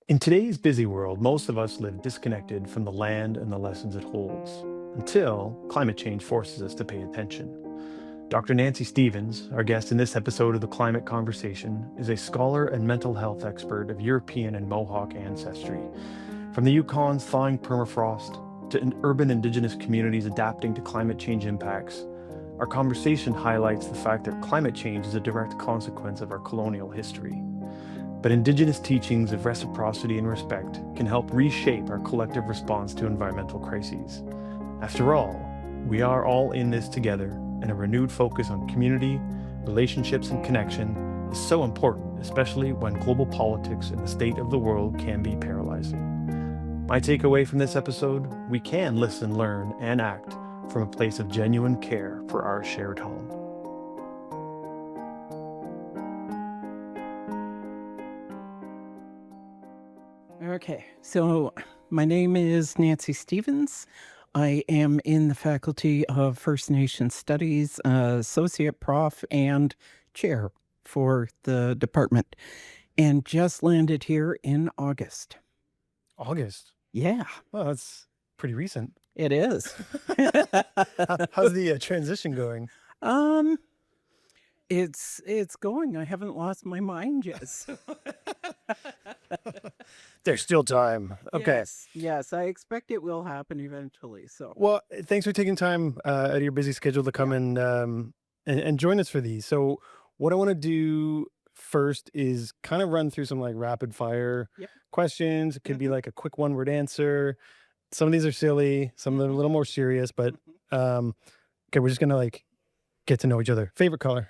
In today's busy world, most of us live disconnected from the land and the lessons it holds, until climate change forces us to pay attention. Dr. Nancy Stevens, our guest in this episode of the Climate Conversation, is a scholar and mental health expert of European and Mohawk ancestry. From the Yukon's thawing permafrost to urban Indigenous communities adapting to climate change impacts, our conversation highlights the fact that climate change is a direct consequence of our colonial history. But Indigenous teachings of reciprocity and respect can help reshape our collective response to environmental crises. After all, we are all in this together, and a renewed focus on community, relationships, and connection is so important, especially when global politics and the state of the world can be paralyzing. My takeaway from this episode: we can listen, learn, and act from a place of genuine care for our shared home. Okay, so my name is Nancy Stevens. I am in the Faculty of First Nation Studies, Associate Prof and Chair for the department, and just landed here in August. August? Yeah, Well, that's pretty recent. it is. How's the transition going? Um, it's going. I haven't lost my mind yet. There's still time. Okay. Yes, I expect it will happen eventually. So, Well, thanks for taking time out of your busy schedule to come and join us for these. So, what I want to do first is kind of run through some like rapid fire yep. questions. It could be like a quick one word answer. Some of these are silly, some of them are a little more serious, but okay, we're just gonna like get to know each other. Favorite color?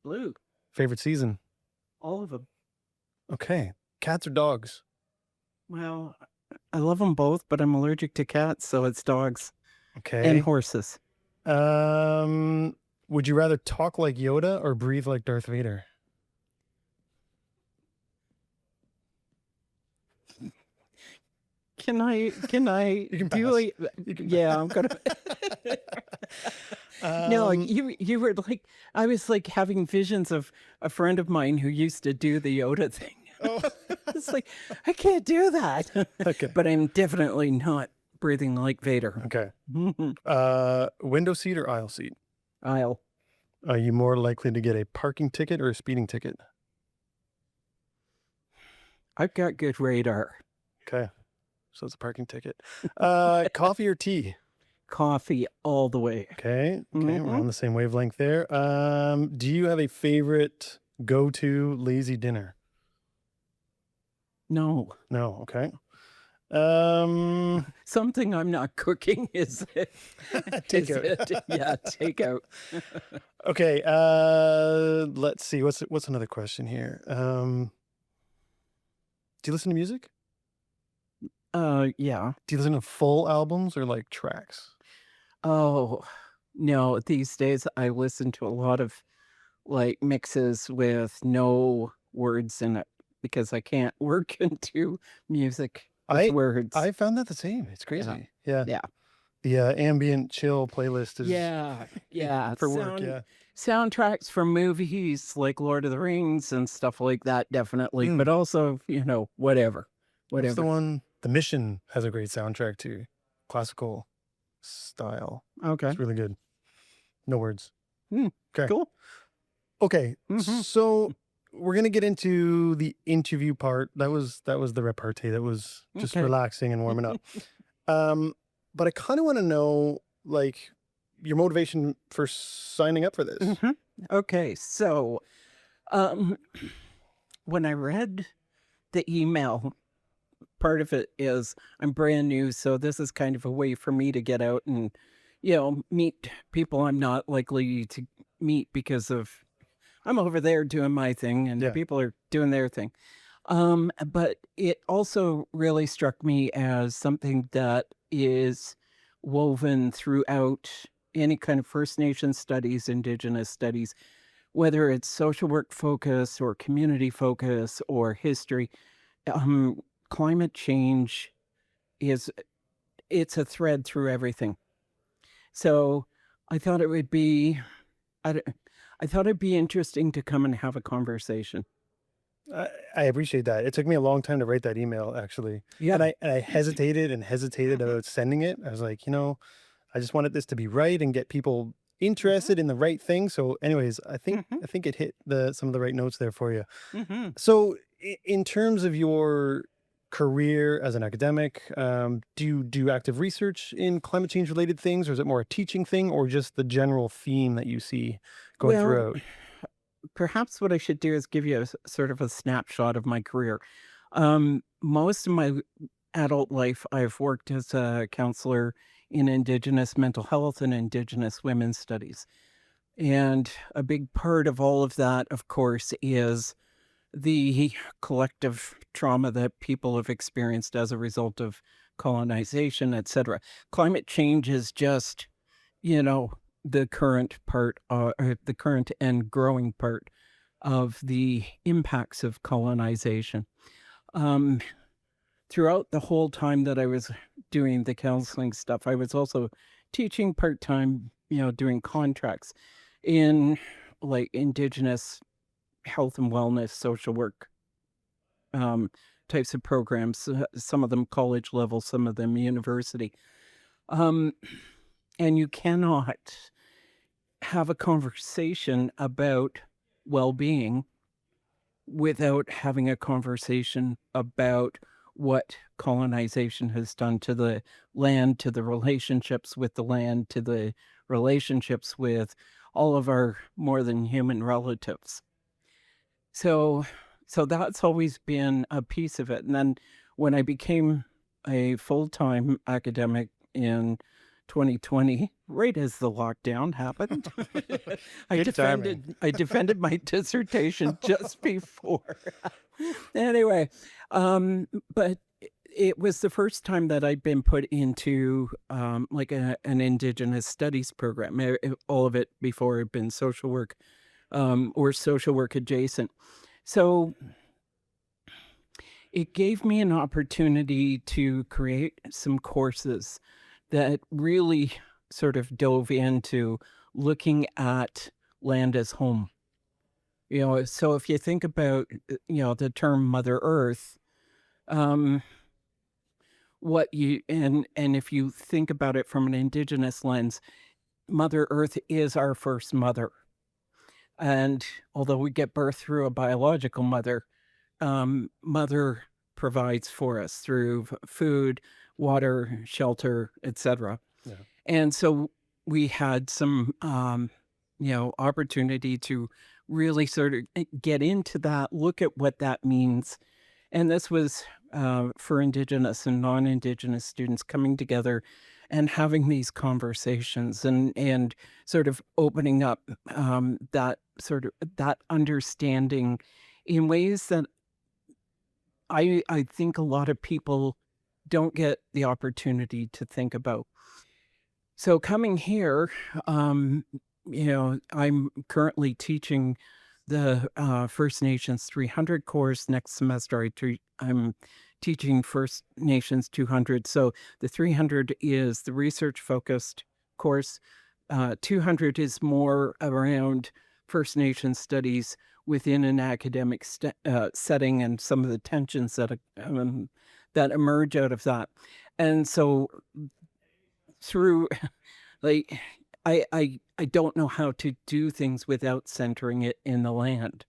Blue. Favorite season? All of them. Okay. Cats or dogs? Well, I love them both, but I'm allergic to cats, so it's dogs Okay. and horses. Would you rather talk like Yoda or breathe like Darth Vader? Can I You can do pass. it? You can Yeah, I'm gonna. No, Um, you were like, I was like having visions of a friend of mine who used to do the Yoda thing. oh, It's like, I can't do that. okay. But I'm definitely not breathing like Vader. Okay. Window seat or aisle seat? I'll. Are you more likely to get a parking ticket or a speeding ticket? I've got good radar. Okay. So it's a parking ticket. Coffee or tea? Coffee all the way. Okay. Okay. We're Mhm. on the same wavelength there. Do you have a favorite go-to lazy dinner? No, No. Okay. something I'm not cooking is Takeout. yeah, takeout. Okay. Let's see. What's another question here? Do you listen to music? Yeah. Do you listen to full albums or like tracks? Oh, no, these days I listen to a lot of like mixes with no words in it because I can't work into music with I words. I found that the same. It's Yeah. crazy. Yeah. Yeah. The ambient chill playlist is Yeah. Yeah. for work. Yeah. Soundtracks for movies like Lord of the Rings and stuff like that, definitely. But also, whatever. What's the Whatever. one? The Mission has a great soundtrack too. Classical style. Okay. It's really good. No words. Okay. Cool. Okay. Mhm. So we're gonna get into the interview part. That was the repartee. That was just Okay. relaxing and warming up. But I kind of want to know like your motivation for signing up for this. Mhm. Okay. So, um, when I read the email, part of it is I'm brand new, so this is kind of a way for me to get out and, meet people I'm not likely to meet because of I'm over there doing my thing and Yeah. people are doing their thing. But it also really struck me as something that is woven throughout any kind of First Nation studies, Indigenous studies, whether it's social work focus or community focus or history. Climate change it's a thread through everything. So I thought it would be, I, d- I thought it'd be interesting to come and have a conversation. I appreciate that. It took me a long time to write that email, actually, Yeah. and I hesitated and hesitated Mhm. about sending it. I was like, I just wanted this to be right and get people Mhm. interested in the right thing. So, anyways, Mhm. I think it hit the some of the right notes there for you. Mhm. So, in terms of your career as an academic, do you do active research in climate change related things, or is it more a teaching thing, or just the general theme that you see going Well, throughout? perhaps what I should do is give you a sort of a snapshot of my career. Most of my adult life, I've worked as a counselor in Indigenous mental health and Indigenous women's studies. And a big part of all of that, of course, is the collective trauma that people have experienced as a result of colonization, etc. Climate change is just, you know, the current part, the current and growing part of the impacts of colonization. Um, Throughout the whole time that I was doing the counseling stuff, I was also teaching part time, doing contracts in like Indigenous health and wellness, social work um, types of programs, some of them college level, some of them university. Um, and you cannot have a conversation about well being without having a conversation about what colonization has done to the land, to the relationships with the land, to the relationships with all of our more than human relatives. So so that's always been a piece of it. And then when I became a full-time academic in 2020, right as the lockdown happened, Good timing. I defended my dissertation just before. Anyway, but it was the first time that I'd been put into like an Indigenous studies program. All of it before had been social work or social work adjacent. So it gave me an opportunity to create some courses that really sort of dove into looking at land as home. So if you think about, the term Mother Earth, um, and if you think about it from an Indigenous lens, Mother Earth is our first mother. And although we get birth through a biological mother, mother provides for us through food, water, shelter, etc. Yeah. And so we had some, opportunity to really sort of get into that, look at what that means. And this was for Indigenous and non-Indigenous students coming together and having these conversations and sort of opening up that understanding in ways that I think a lot of people don't get the opportunity to think about. So coming here, I'm currently teaching the First Nations 300 course. Next semester, I'm teaching First Nations 200. So the 300 is the research focused course. 200 is more around First Nations studies within an academic setting and some of the tensions that emerge out of that. And so through like I don't know how to do things without centering it in the land,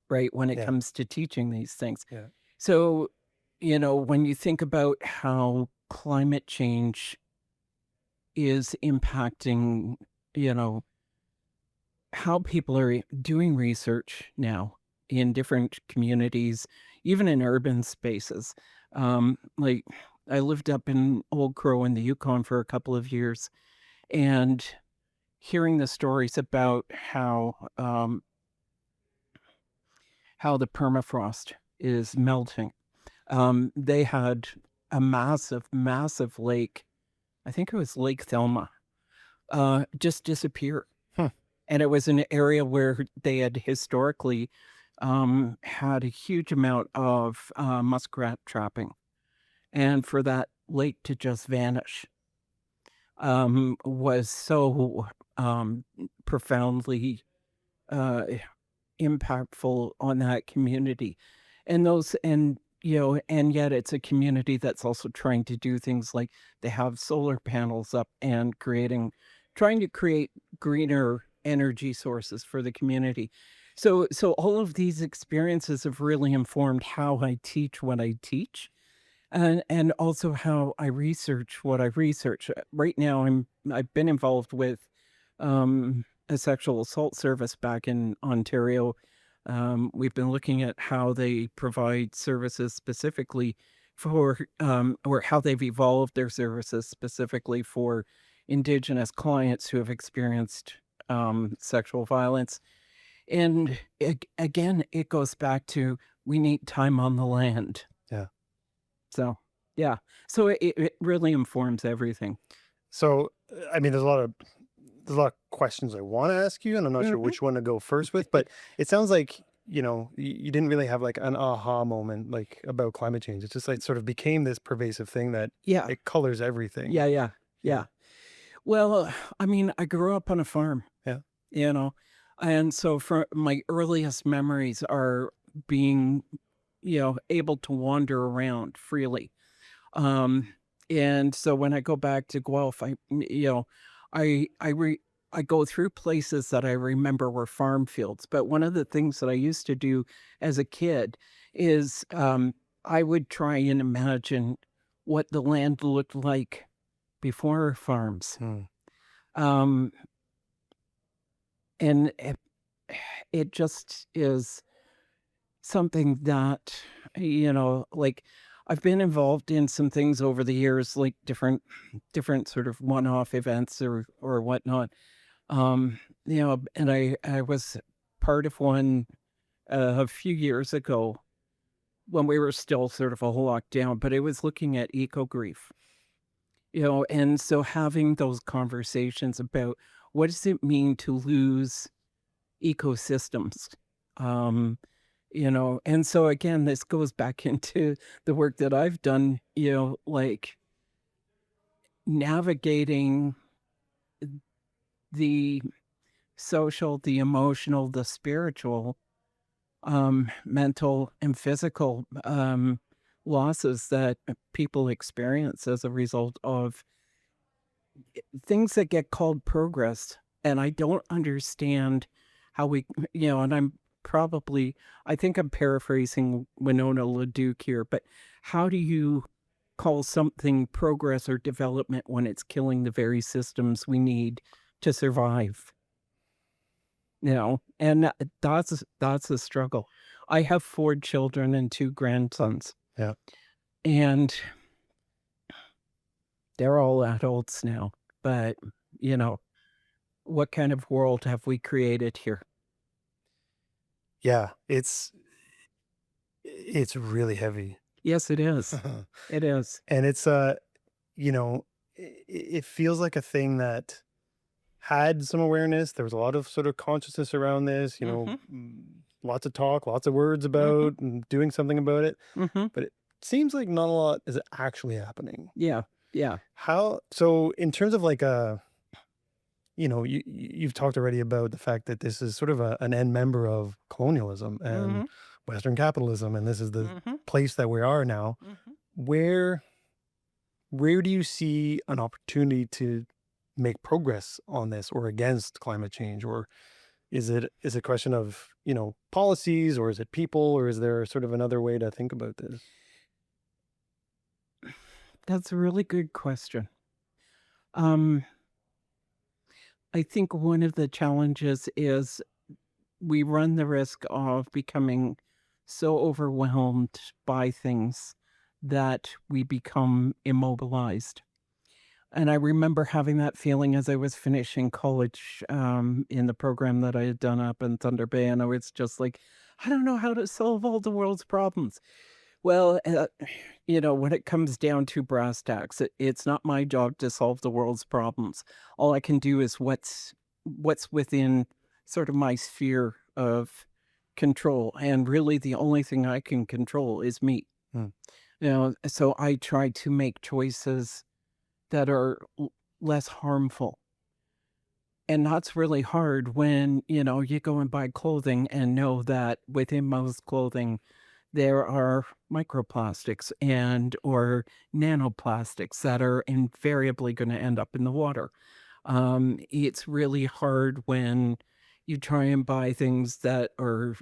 right? When it Yeah. comes to teaching these things. Yeah. So, when you think about how climate change is impacting, you know, how people are doing research now in different communities, even in urban spaces. Like I lived up in Old Crow in the Yukon for a couple of years, and hearing the stories about how the permafrost is melting. They had a massive, massive lake. I think it was Lake Thelma, just disappear. Huh. And it was an area where they had historically had a huge amount of muskrat trapping. And for that lake to just vanish was so profoundly uh, impactful on that community. And those and and yet it's a community that's also trying to do things like they have solar panels up and trying to create greener energy sources for the community. So all of these experiences have really informed how I teach what I teach, and also how I research what I research. Right now I've been involved with a sexual assault service back in Ontario. We've been looking at how they provide services specifically for, or how they've evolved their services specifically for Indigenous clients who have experienced sexual violence. And again, it goes back to we need time on the land. Yeah. So, yeah. So it really informs everything. So, I mean, there's a lot of questions I want to ask you, and I'm not sure Mhm. which one to go first with, but it sounds like, you didn't really have like an aha moment like about climate change. It's just like sort of became this pervasive thing that Yeah. it colors everything. Yeah. Yeah. Yeah. Yeah. Well, I mean, I grew up on a farm, Yeah. you know, and so for my earliest memories are being, able to wander around freely. Um, and so when I go back to Guelph, I I re I go through places that I remember were farm fields. But one of the things that I used to do as a kid is I would try and imagine what the land looked like before farms. Hmm. Um, and it just is something that, like I've been involved in some things over the years, like different sort of one-off events or whatnot. And I was part of one a few years ago when we were still sort of a lockdown, but it was looking at eco grief, and so having those conversations about what does it mean to lose ecosystems. Um, and so again, this goes back into the work that I've done, like navigating the social, the emotional, the spiritual, mental, and physical losses that people experience as a result of things that get called progress. And I don't understand how and I think I'm paraphrasing Winona LaDuke here, but how do you call something progress or development when it's killing the very systems we need to survive? And that's a struggle. I have 4 children and 2 grandsons, Yeah. and they're all adults now. But, what kind of world have we created here? Yeah. It's really heavy. Yes, it is. It is. And it's it feels like a thing that had some awareness. There was a lot of sort of consciousness around this, Mhm. lots of talk, lots of words Mhm. about and doing something about it. Mhm. But it seems like not a lot is actually happening. Yeah. Yeah. So in terms of like you've talked already about the fact that this is sort of an end member of colonialism and Mhm. Western capitalism, and this is the Mhm. place that we are now. Mhm. Where where do you see an opportunity to make progress on this or against climate change? Or is it a question of, policies, or is it people, or is there sort of another way to think about this? That's a really good question. Um, I think one of the challenges is we run the risk of becoming so overwhelmed by things that we become immobilized. And I remember having that feeling as I was finishing college, in the program that I had done up in Thunder Bay, and I was just like, I don't know how to solve all the world's problems. Well, when it comes down to brass tacks, it's not my job to solve the world's problems. All I can do is what's within sort of my sphere of control, and really the only thing I can control is me. Hmm. So I try to make choices that are less harmful. And that's really hard when, you go and buy clothing and know that within most clothing there are microplastics and or nanoplastics that are invariably going to end up in the water. It's really hard when you try and buy things that are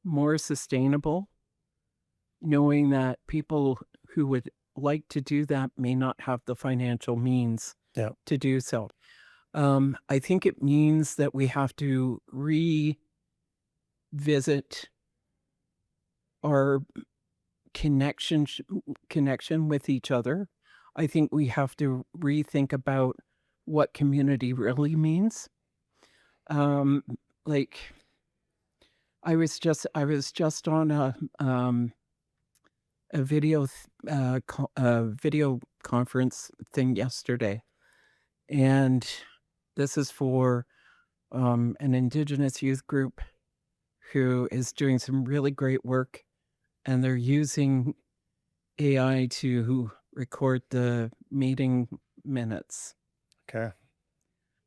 more sustainable, knowing that people who would like to do that may not have the financial means Yeah. to do so. I think it means that we have to revisit our connection with each other. I think we have to rethink about what community really means. Like I was just on a video video conference thing yesterday, and this is for an Indigenous youth group who is doing some really great work, and they're using AI to record the meeting minutes. Okay.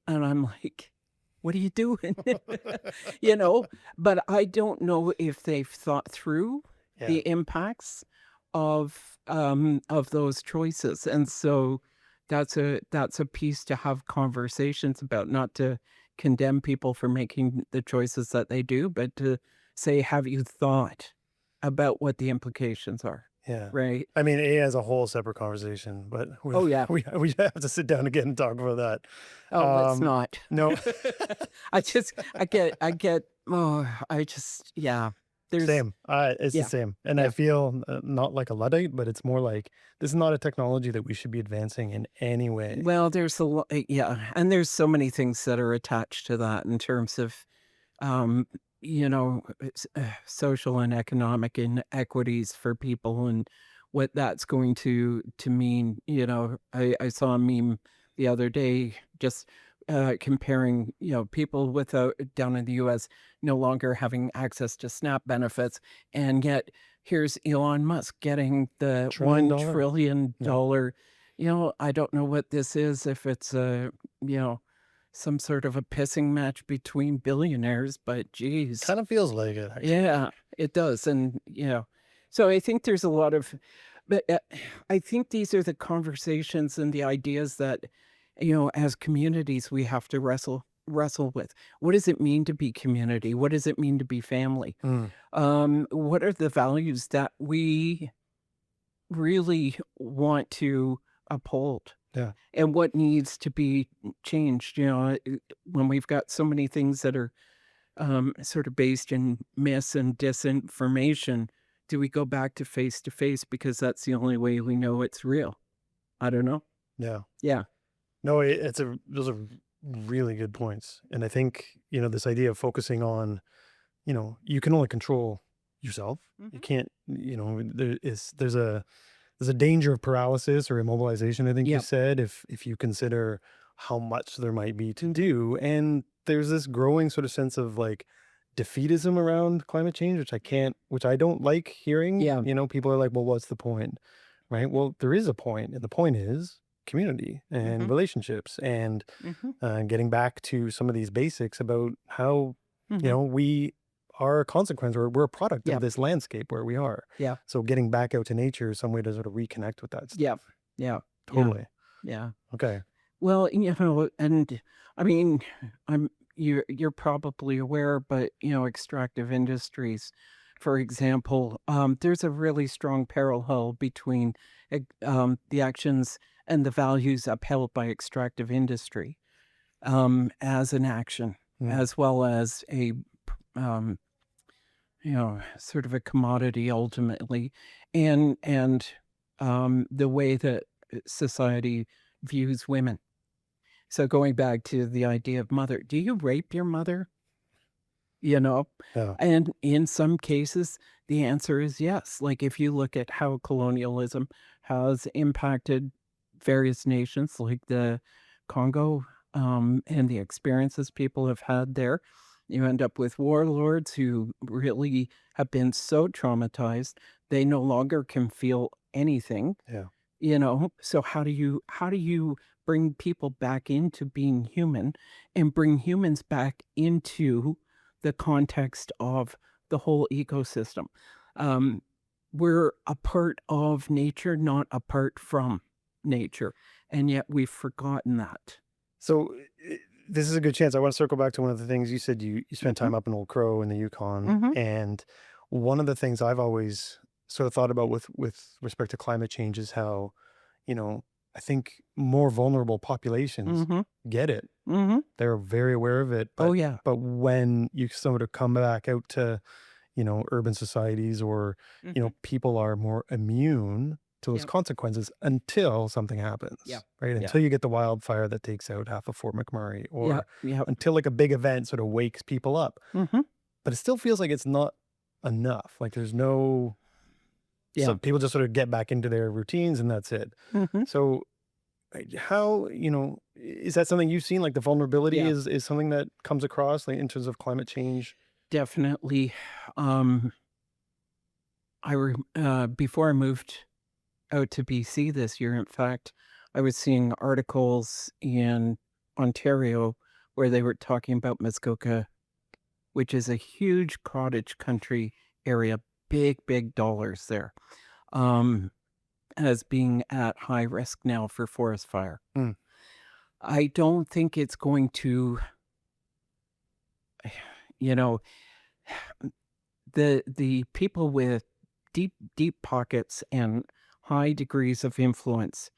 And I'm like, what are you doing? But I don't know if they've thought through Yeah. the impacts of those choices. And so that's a piece to have conversations about, not to condemn people for making the choices that they do, but to say, have you thought about what the implications are? Yeah. Right. I mean, AI is a whole separate conversation, but Oh, yeah. we have to sit down again and talk about that. Oh, let's not. No. Yeah. There's Same. It's Yeah. the same. And Yeah. I feel not like a Luddite, but it's more like this is not a technology that we should be advancing in any way. Well, there's a lot, yeah, and there's so many things that are attached to that in terms of, um, social and economic inequities for people and what that's going to mean. I saw a meme the other day just comparing, people down in the U.S. no longer having access to SNAP benefits, and yet here's Elon Musk getting the $1 $1 trillion. Yeah. I don't know what this is, if it's some sort of a pissing match between billionaires, but geez. Kind of feels like it, actually. Yeah, it does. And, so I think there's a lot of, but I think these are the conversations and the ideas that, as communities, we have to wrestle with. What does it mean to be community? What does it mean to be family? What are the values that we really want to uphold? Yeah. And what needs to be changed, when we've got so many things that are sort of based in mis and disinformation, do we go back to face because that's the only way we know it's real? I don't know. Yeah. Yeah. No, those are really good points. And I think, this idea of focusing on, you can only control yourself. You can't, there's a danger of paralysis or immobilization, I think you Yep. said, if you consider how much there might be to do. And there's this growing sort of sense of like defeatism around climate change, which I don't like hearing. Yeah. People are like, well, what's the point? Right? Well, there is a point, and the point is community and relationships and getting back to some of these basics about how, we are a consequence, or we're a product Yep. of this landscape where we are. Yeah. So getting back out to nature is some way to sort of reconnect with that stuff. Yeah. Yeah. Totally. Yeah. Okay. Well, and I mean, you're probably aware, but extractive industries, for example, there's a really strong parallel between the actions and the values upheld by extractive industry as an action, as well as a sort of a commodity ultimately, and the way that society views women. So going back to the idea of mother, do you rape your mother? Yeah. And in some cases, the answer is yes. Like if you look at how colonialism has impacted various nations, like the Congo, and the experiences people have had there, you end up with warlords who really have been so traumatized, they no longer can feel anything. Yeah. So how do you bring people back into being human and bring humans back into the context of the whole ecosystem. Um, we're a part of nature, not apart from nature, and yet we've forgotten that. So this is a good chance. I want to circle back to one of the things you said. You spent Mhm, time up in Old Crow in the Yukon, mhm, and one of the things I've always sort of thought about with respect to climate change is how, you know, I think more vulnerable populations mhm, get it. mhm. They're very aware of it, Oh, yeah. but when you sort of come back out to, urban societies, or, Mhm. people are more immune to those Yep, consequences until something yep, happens, right? yep, Until you get the wildfire that takes out half of Fort McMurray, yep, or yep. until like a big event sort of wakes people up. Mhm. But it still feels like it's not enough. Like there's no, so Yeah. people just sort of get back into their routines and that's it. Mhm. So how, is that something you've seen? Like the vulnerability Yeah, is something that comes across, like in terms of climate change? definitely. Um, before I moved out to BC this year, in fact, I was seeing articles in Ontario where they were talking about Muskoka, which is a huge cottage country area, big, big dollars there, um, as being at high risk now for forest fire. Mm, I don't think it's going to, you know, the people with deep, deep pockets and high degrees of influence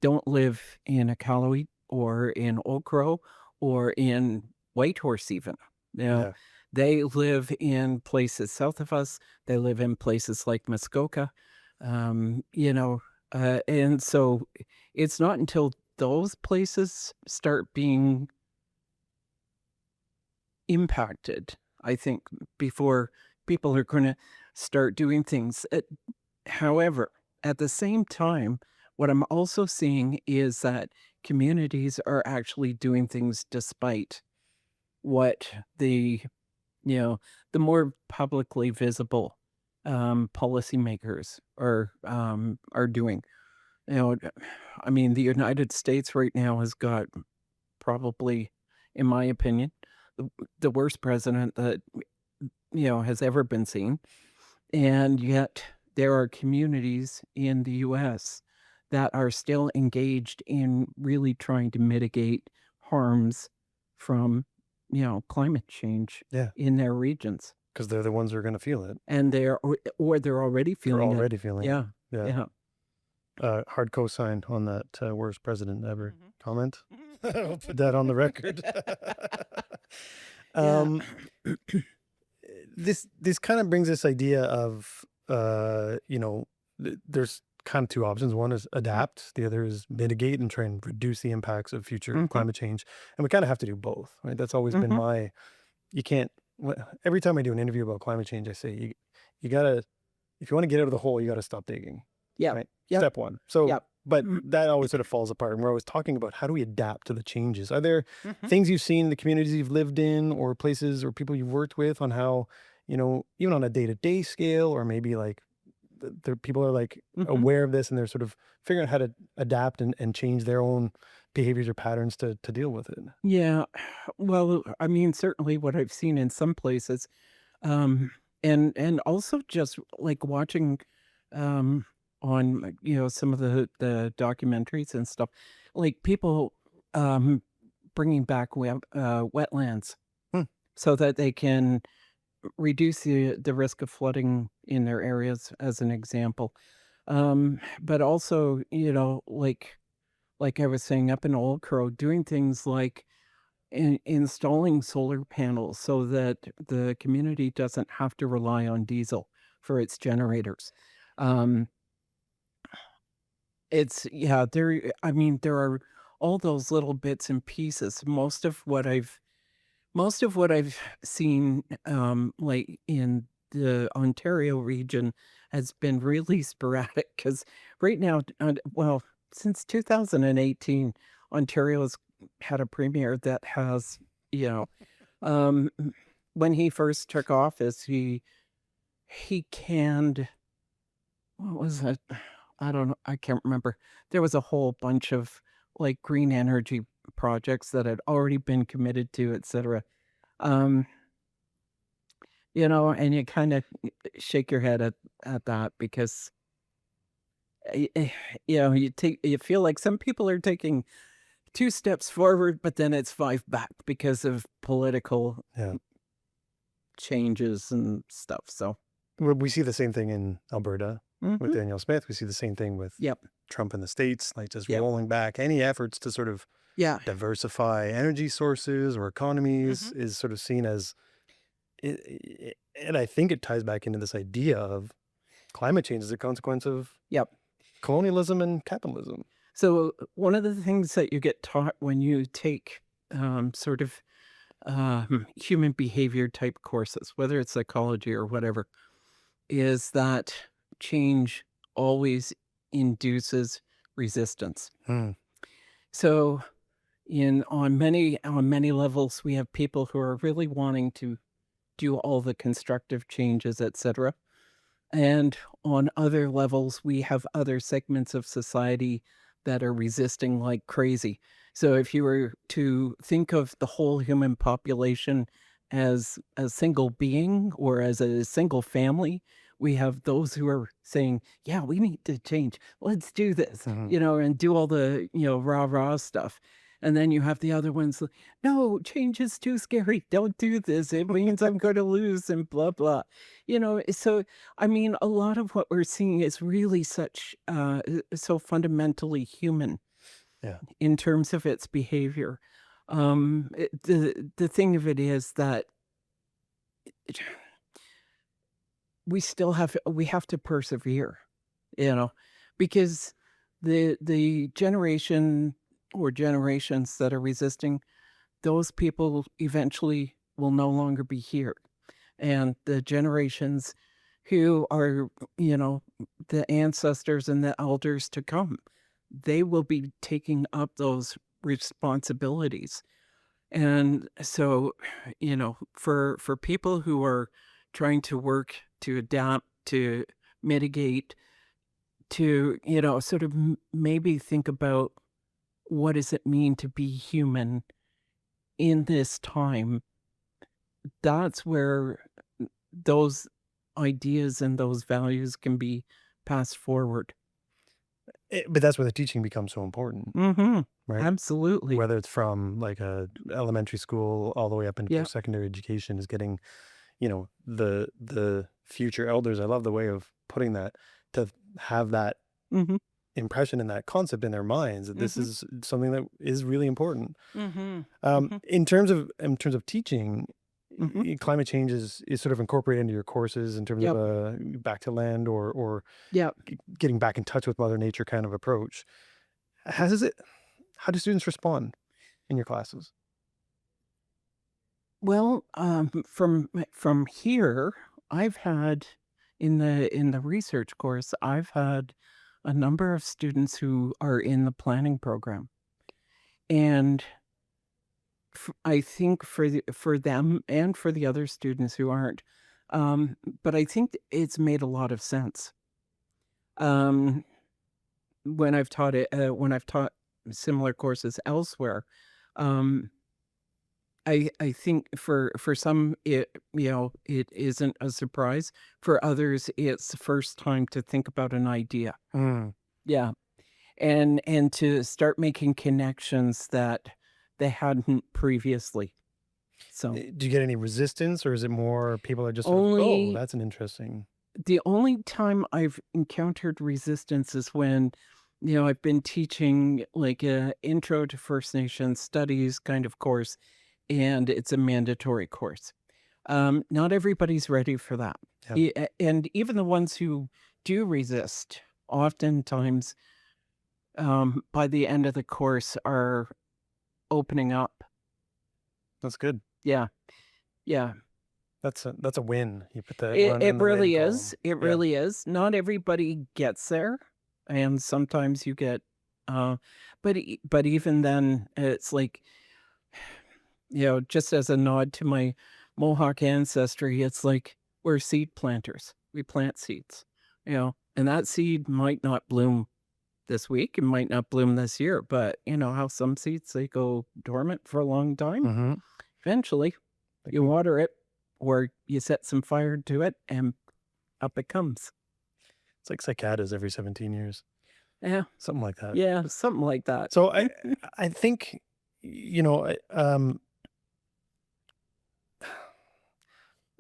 don't live in Iqaluit or in Old Crow or in Whitehorse even. You know, yeah. they live in places south of us. They live in places like Muskoka. You know, and so it's not until those places start being impacted, I think, before people are going to start doing things. However, at the same time, what I'm also seeing is that communities are actually doing things despite what you know, the more publicly visible policymakers are doing. You know, I mean, the United States right now has got probably, in my opinion, the, the worst president that has ever been seen. And yet there are communities in the US that are still engaged in really trying to mitigate harms from, climate change Yeah. in their regions. Because they're the ones who are going to feel it. And or they're already They're feeling it. already feeling it. Yeah. Yeah. Yeah. Hard cosign on that worst president ever Mhm. comment. I'll put that on the record. Yeah. um, this kind of brings this idea of there's kind of two options. One is adapt, the other is mitigate and try and reduce the impacts of future Mhm. climate change. And we kind of have to do both, right? That's always been Mhm. my, you can't, every time I do an interview about climate change, I say you gotta, if you want to get out of the hole, you got to stop digging, Yep. right? Yep. Step one. So, Yep. but Mm. that always sort of falls apart. And we're always talking about how do we adapt to the changes? Are there Mhm. things you've seen in the communities you've lived in, or places or people you've worked with, on how, even on a day-to-day scale, or maybe like the people are like Mhm. aware of this and they're sort of figuring out how to adapt and change their own behaviors or patterns to deal with it? Yeah. Well, I mean, certainly what I've seen in some places. Um, and also just, like, watching, um, on, like, some of the documentaries and stuff, like, people, um, bringing back wetlands Hmm. so that they can reduce the risk of flooding in their areas, as an example. But also, like I was saying, up in Old Crow, doing things like installing solar panels so that the community doesn't have to rely on diesel for its generators. Um, it's yeah, there. I mean, there are all those little bits and pieces. Most of what I've seen, like in the Ontario region, has been really sporadic. Because right now, well, since 2018, Ontario's had a premier that has, you know, um, when he first took office, he canned, what was it? I don't know, I can't remember. There was a whole bunch of, like, green energy projects that had already been committed to, etcetera. Um, and you kind of shake your head at that because, eh, eh, you feel like some people are taking 2 steps forward, but then it's 5 back because of political Yeah. changes and stuff. So, We see the same thing in Alberta with mhm. Danielle Smith. We see the same thing with Yep. Trump in the States, like just Yep. rolling back any efforts to sort of Yeah. diversify energy sources or economies Mhm. is sort of seen as, and I think it ties back into this idea of climate change as a consequence of Yep. colonialism and capitalism. So, one of the things that you get taught when you take, sort of, human behavior type courses, whether it's psychology or whatever, is that change always induces resistance. Hmm. So, on many levels, we have people who are really wanting to do all the constructive changes, etc. And on other levels, we have other segments of society that are resisting like crazy. So if you were to think of the whole human population as a single being or as a single family, we have those who are saying, yeah, we need to change. Let's do this, Mhm. and do all the, rah rah stuff. And then you have the other ones, like, no, change is too scary. Don't do this. It means I'm going to lose and blah, blah. So I mean, a lot of what we're seeing is really so fundamentally human Yeah. in terms of its behavior. The thing of it is that it- we have to persevere, you know, because the generation or generations that are resisting, those people eventually will no longer be here. And the generations who are, the ancestors and the elders to come, they will be taking up those responsibilities. And so, for people who are trying to work to adapt, to mitigate, to, sort of maybe think about what does it mean to be human in this time, that's where those ideas and those values can be passed forward. But that's where the teaching becomes so important, Mhm. right? Absolutely. Whether it's from like a elementary school all the way up into Yeah. post-secondary education is getting, the future elders. I love the way of putting that, to have that Mhm. impression and that concept in their minds that this Mhm. is something that is really important. Mhm. Mhm. In terms of teaching, Mhm. climate change is sort of incorporated into your courses in terms of Yep. a back to land or Yep. getting back in touch with Mother Nature kind of approach. Has it? How do students respond in your classes? Well, from here, I've had in the research course, I've had a number of students who are in the planning program. And I think for them and for the other students who aren't, but I think it's made a lot of sense. Um, when I've taught similar courses elsewhere, um, I think for some it isn't a surprise. For others, it's the first time to think about an idea. Mm. Yeah, and to start making connections that they hadn't previously. So Do you get any resistance, or is it more people are just sort of, oh, only that's an interesting. the only time I've encountered resistance is when, I've been teaching like a intro to First Nations studies kind of course, and it's a mandatory course. Not everybody's ready for that. Yeah. And even the ones who do resist, oftentimes, by the end of the course are opening up. That's good. Yeah. Yeah. That's a win. You put that It one in it the win really column. is, it Yeah. really is. Not everybody gets there, and sometimes you get, uh but even then, it's like, just as a nod to my Mohawk ancestry, it's like we're seed planters. We plant seeds, and that seed might not bloom this week, it might not bloom this year, but you know how some seeds, they go dormant for a long time? Mm-hmm. Eventually, you water it, or you set some fire to it and up it comes. It's like cicadas every 17 years, Yeah. something like that. Yeah. Something like that. So I think,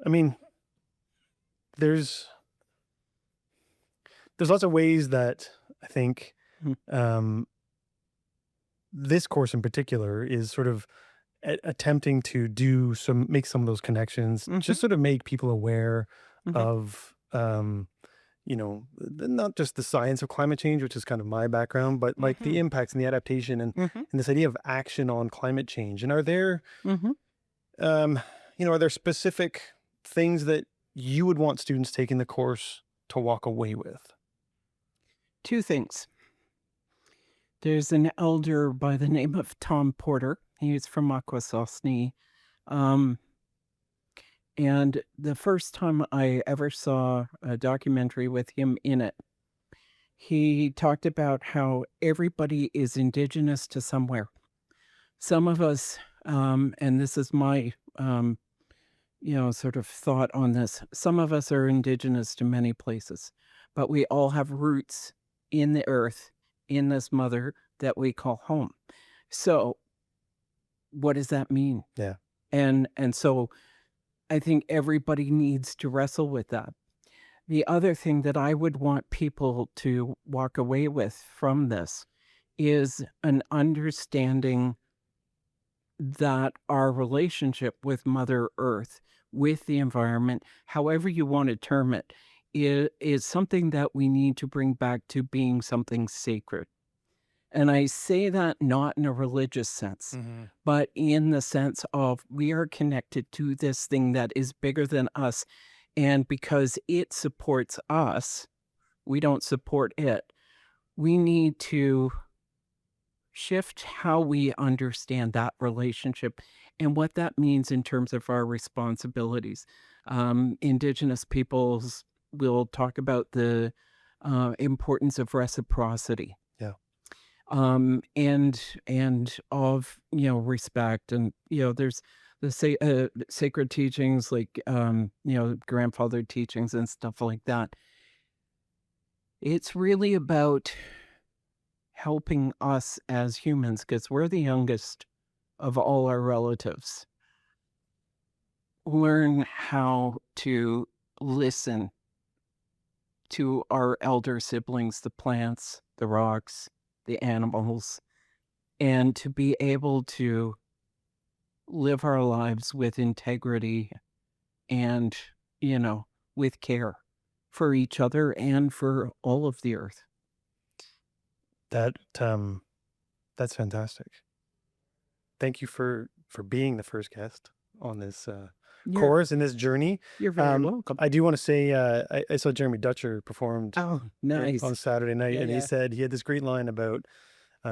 I mean, there's lots of ways that I think Mhm. this course in particular is sort of attempting to make some of those connections, Mhm. just sort of make people aware Mhm. of, not just the science of climate change, which is kind of my background, but like the Mhm. impacts and the adaptation Mhm. and this idea of action on climate change. And Mhm. um, are there specific things that you would want students taking the course to walk away with? Two things. There's an elder by the name of Tom Porter. He's from Akwesasne. Um, and the first time I ever saw a documentary with him in it, he talked about how everybody is indigenous to somewhere. Some of us, and this is my, sort of thought on this, some of us are indigenous to many places, but we all have roots in the earth, in this mother that we call home. So what does that mean? Yeah. And so I think everybody needs to wrestle with that. The other thing that I would want people to walk away with from this is an understanding that our relationship with Mother Earth, with the environment, however you want to term it, is something that we need to bring back to being something sacred. And I say that not in a religious sense, Hmm. but in the sense of we are connected to this thing that is bigger than us. And because it supports us, we don't support it. We need to shift how we understand that relationship and what that means in terms of our responsibilities. Indigenous peoples will talk about the importance of reciprocity, Yeah. and of respect, and there's the sacred teachings like grandfather teachings and stuff like that. It's really about helping us as humans because we're the youngest of all our relatives learn how to listen to our elder siblings, the plants, the rocks, the animals, and to be able to live our lives with integrity and, you know, with care for each other and for all of the earth. That that's fantastic. Thank you for being the first guest on this You're course in this journey. you're very welcome. I do want to say I saw Jeremy Dutcher performed Oh, on nice. Saturday night, Yeah, and he yeah. said he had this great line about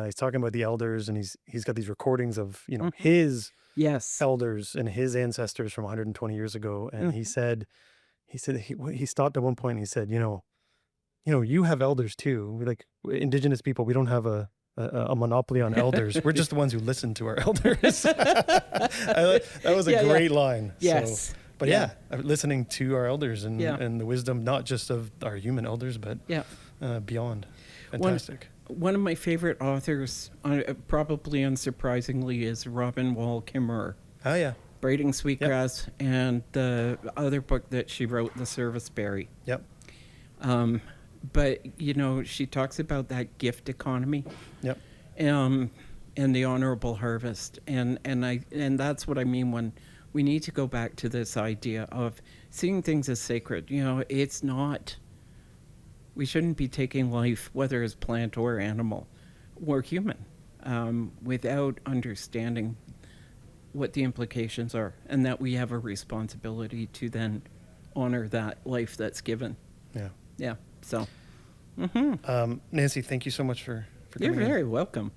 he's talking about the elders, and he's got these recordings of Mhm. his Yes. elders and his ancestors from 120 years ago, and Mhm. he said he stopped at one point and he said, you have elders too. Indigenous people, we don't have a monopoly on elders. We're just the ones who listen to our elders. That was a Yeah, yeah. great line. So, Yes. but Yeah. listening to our elders Yeah. and the wisdom, not just of our human elders, but Yeah. beyond. One Fantastic. one of my favorite authors, probably unsurprisingly, is Robin Wall Kimmerer, Oh yeah. Braiding Yep. Sweetgrass, and the other book that she wrote, The Serviceberry. Yep. Um, but she talks about that gift economy, Yep. um, and the honorable harvest, and that's what I mean when we need to go back to this idea of seeing things as sacred. It's not. We shouldn't be taking life, whether it's plant or animal or human, without understanding what the implications are, and that we have a responsibility to then honor that life that's given. Yeah. Yeah. So, Nancy, thank you so much for you're coming in. very welcome.